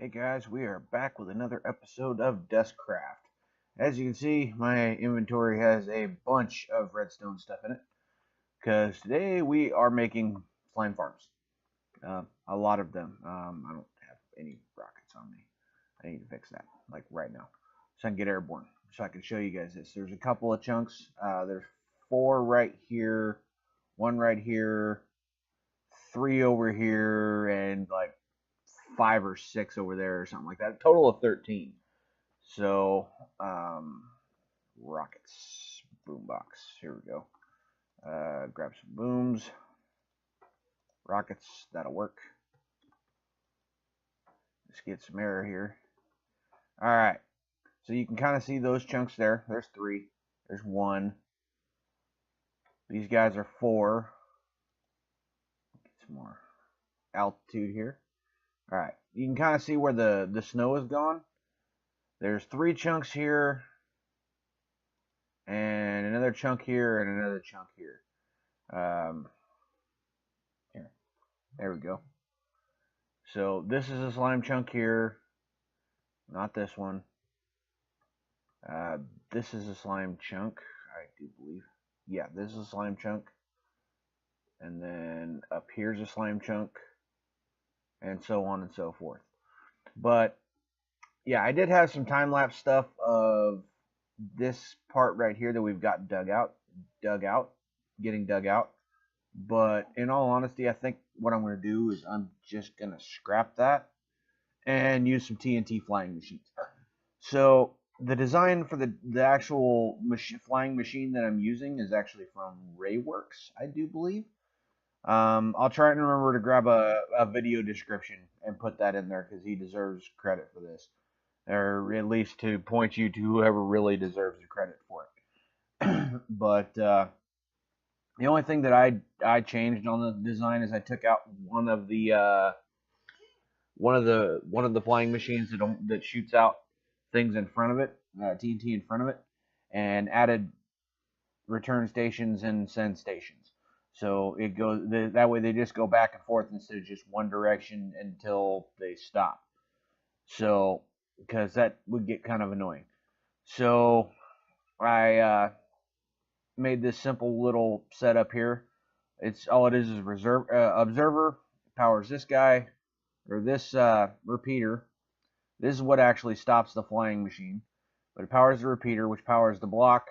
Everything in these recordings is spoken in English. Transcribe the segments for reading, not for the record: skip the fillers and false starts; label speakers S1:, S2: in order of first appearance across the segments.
S1: Hey guys, we are back with another episode of DuskCraft. As you can see, my inventory has a bunch of redstone stuff in it, because today we are making slime farms. A lot of them. I don't have any rockets on me. I need to fix that, like right now, so I can get airborne, so I can show you guys this. There's a couple of chunks. There's 4 right here, 1 right here, 3 over here, and like 5 or 6 over there or something like that. A total of 13. So, rockets, boombox. Here we go. Grab some booms, rockets. That'll work. Let's get some air here. All right. So you can kind of see those chunks there. There's 3. There's 1. These guys are 4. Get some more altitude here. All right. You can kind of see where the snow is gone. There's 3 chunks here, and another chunk here, and another chunk here. Here, there we go. So this is a slime chunk here, not this one. This is a slime chunk, I do believe. Yeah, this is a slime chunk. And then up here's a slime chunk, and so on and so forth. But yeah, I did have some time-lapse stuff of this part right here that we've got getting dug out. But in all honesty, I think what I'm going to do is I'm just going to scrap that and use some TNT flying machines. So the design for the actual flying machine that I'm using is actually from Rayworks, I do believe. I'll try and remember to grab a video description and put that in there, because he deserves credit for this. Or at least to point you to whoever really deserves the credit for it. But the only thing that I changed on the design is I took out one of the flying machines that shoots out things in front of it, TNT in front of it, and added return stations and send stations. So it goes that way. They just go back and forth instead of just one direction until they stop. So because that would get kind of annoying. So I made this simple little setup here. It's all it is observer. Powers this guy, or this repeater. This is what actually stops the flying machine. But it powers the repeater, which powers the block,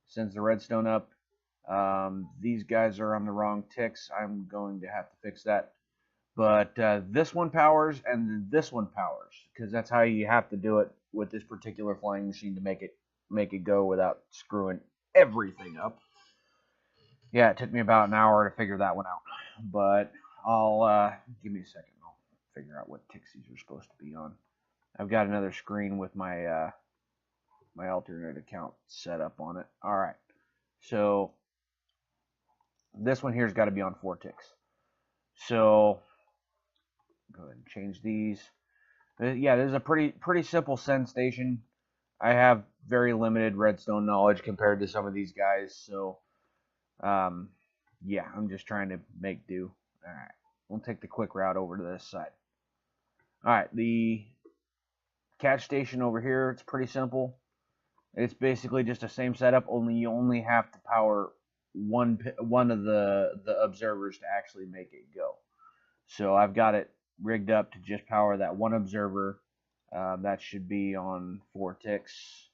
S1: sends the redstone up. These guys are on the wrong ticks. I'm going to have to fix that. But this one powers, and this one powers, because that's how you have to do it with this particular flying machine to make it go without screwing everything up. Yeah, it took me about an hour to figure that one out. But I'll give me a second. I'll figure out what ticks these are supposed to be on. I've got another screen with my my alternate account set up on it. All right, so this one here's got to be on 4 ticks. So go ahead and change these. Yeah, this is a pretty simple send station. I have very limited redstone knowledge compared to some of these guys, so yeah, I'm just trying to make do. All right, we'll take the quick route over to this side. All right, the catch station over here, it's pretty simple. It's basically just the same setup, only you only have to power one of the observers to actually make it go. So I've got it rigged up to just power that one observer. That should be on 4 ticks.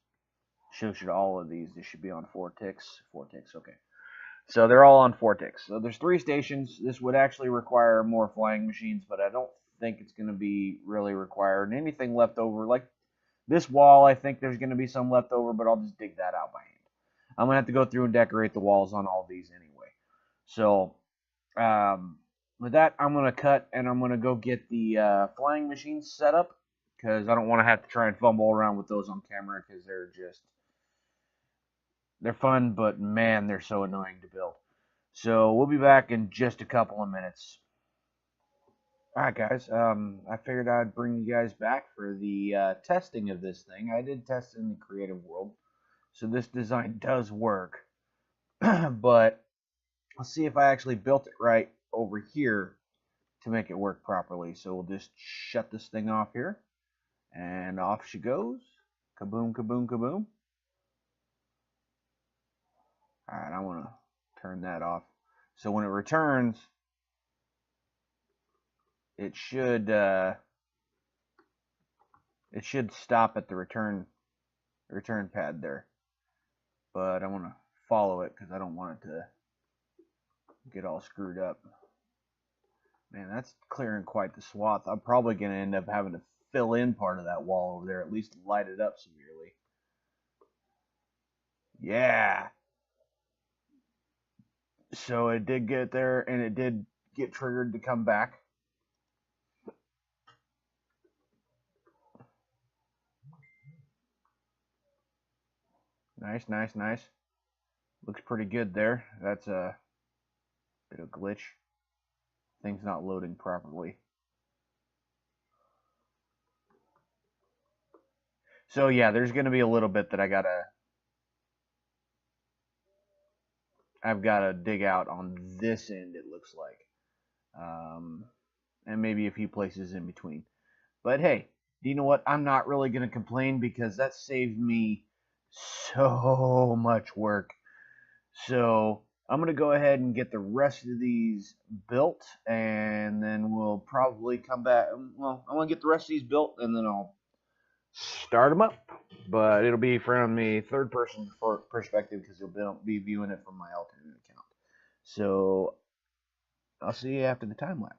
S1: So should all of these. This should be on 4 ticks. 4 ticks, okay. So they're all on 4 ticks. So there's 3 stations. This would actually require more flying machines, but I don't think it's going to be really required. And anything left over, like this wall, I think there's going to be some left over, but I'll just dig that out by hand. I'm going to have to go through and decorate the walls on all these anyway. So with that, I'm going to cut, and I'm going to go get the flying machines set up, because I don't want to have to try and fumble around with those on camera, because they're fun, but man, they're so annoying to build. So we'll be back in just a couple of minutes. Alright guys, I figured I'd bring you guys back for the testing of this thing. I did test in the creative world, so this design does work. But let's see if I actually built it right over here to make it work properly. So we'll just shut this thing off here. And off she goes. Kaboom, kaboom, kaboom. Alright, I want to turn that off. So when it returns, it should stop at the return pad there. But I want to follow it because I don't want it to get all screwed up. Man, that's clearing quite the swath. I'm probably going to end up having to fill in part of that wall over there, at least light it up severely. Yeah. So it did get there, and it did get triggered to come back. Nice, nice, nice. Looks pretty good there. That's a bit of glitch. Thing's not loading properly. So yeah, there's going to be a little bit that I've got to dig out on this end, it looks like. And maybe a few places in between. But hey, you know what? I'm not really going to complain because that saved me so much work. So I'm going to go ahead and get the rest of these built, and then we'll probably come back. Well, I want to get the rest of these built, and then I'll start them up. But it'll be from a third-person perspective because you'll be viewing it from my alternate account. So I'll see you after the time lapse.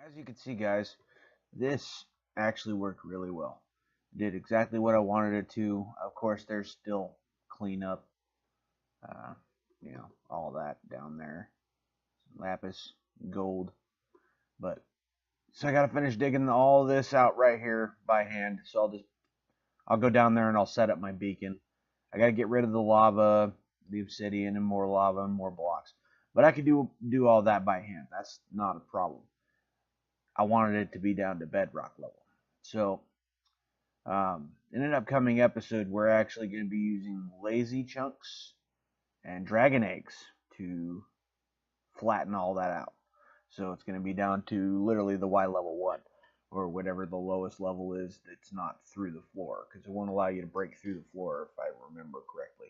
S1: As you can see, guys, this actually worked really well. It did exactly what I wanted it to. Of course, there's still cleanup, all that down there, lapis, gold. But so I gotta finish digging all this out right here by hand. So I'll go down there and I'll set up my beacon. I gotta get rid of the lava, the obsidian, and more lava and more blocks. But I could do all that by hand. That's not a problem. I wanted it to be down to bedrock level. So in an upcoming episode, we're actually going to be using lazy chunks and dragon eggs to flatten all that out. So it's going to be down to literally the Y level 1, or whatever the lowest level is that's not through the floor, because it won't allow you to break through the floor if I remember correctly.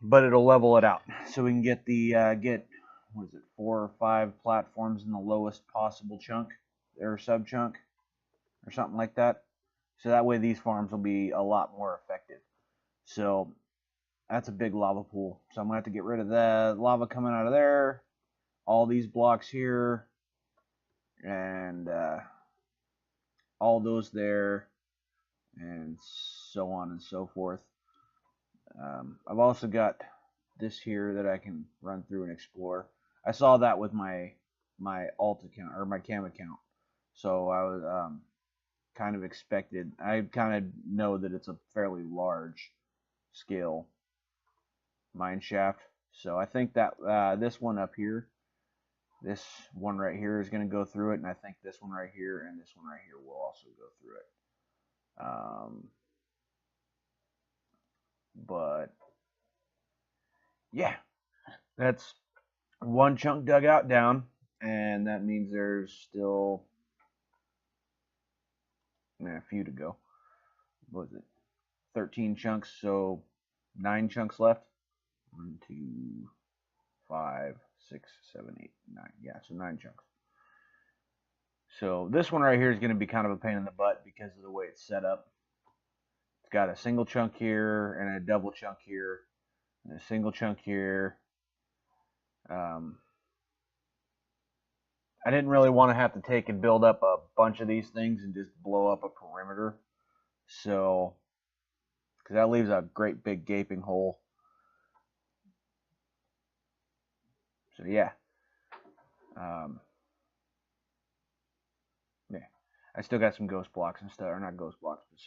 S1: But it'll level it out, so we can get the what is it, 4 or 5 platforms in the lowest possible chunk, or sub chunk, or something like that. So that way these farms will be a lot more effective. So that's a big lava pool. So I'm going to have to get rid of the lava coming out of there, all these blocks here, and all those there, and so on and so forth. I've also got this here that I can run through and explore. I saw that with my alt account or my cam account, so I was kind of expected. I kind of know that it's a fairly large scale mine shaft, so I think that this one up here, this one right here, is going to go through it, and I think this one right here and this one right here will also go through it. But yeah, that's one chunk dug out down, and that means there's still a few to go. What was it? 13 chunks, so 9 chunks left. 1, 2, 5, 6, 7, 8, 9. Yeah, so 9 chunks. So this one right here is going to be kind of a pain in the butt because of the way it's set up. It's got a single chunk here and a double chunk here, and a single chunk here. I didn't really want to have to take and build up a bunch of these things and just blow up a perimeter. So, because that leaves a great big gaping hole. So yeah. Yeah. I still got some ghost blocks and stuff, or not ghost blocks, but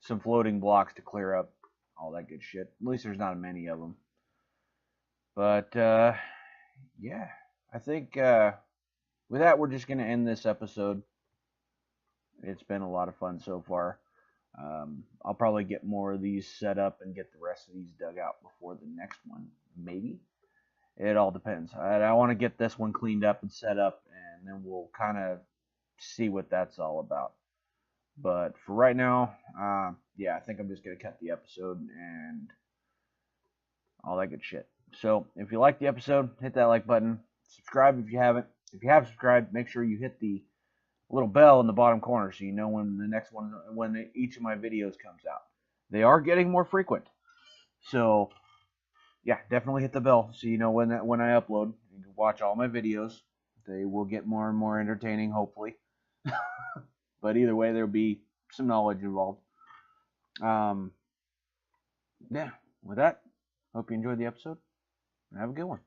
S1: some floating blocks to clear up, all that good shit. At least there's not many of them. But yeah, I think with that, we're just going to end this episode. It's been a lot of fun so far. I'll probably get more of these set up and get the rest of these dug out before the next one, maybe. It all depends. I want to get this one cleaned up and set up, and then we'll kind of see what that's all about. But for right now, yeah, I think I'm just going to cut the episode and all that good shit. So if you like the episode, hit that like button. Subscribe if you haven't. If you have subscribed, make sure you hit the little bell in the bottom corner so you know when the next one, when each of my videos comes out. They are getting more frequent, so yeah, definitely hit the bell so you know when I upload. You can watch all my videos. They will get more and more entertaining, hopefully. But either way, there'll be some knowledge involved. Yeah, with that, hope you enjoyed the episode, and have a good one.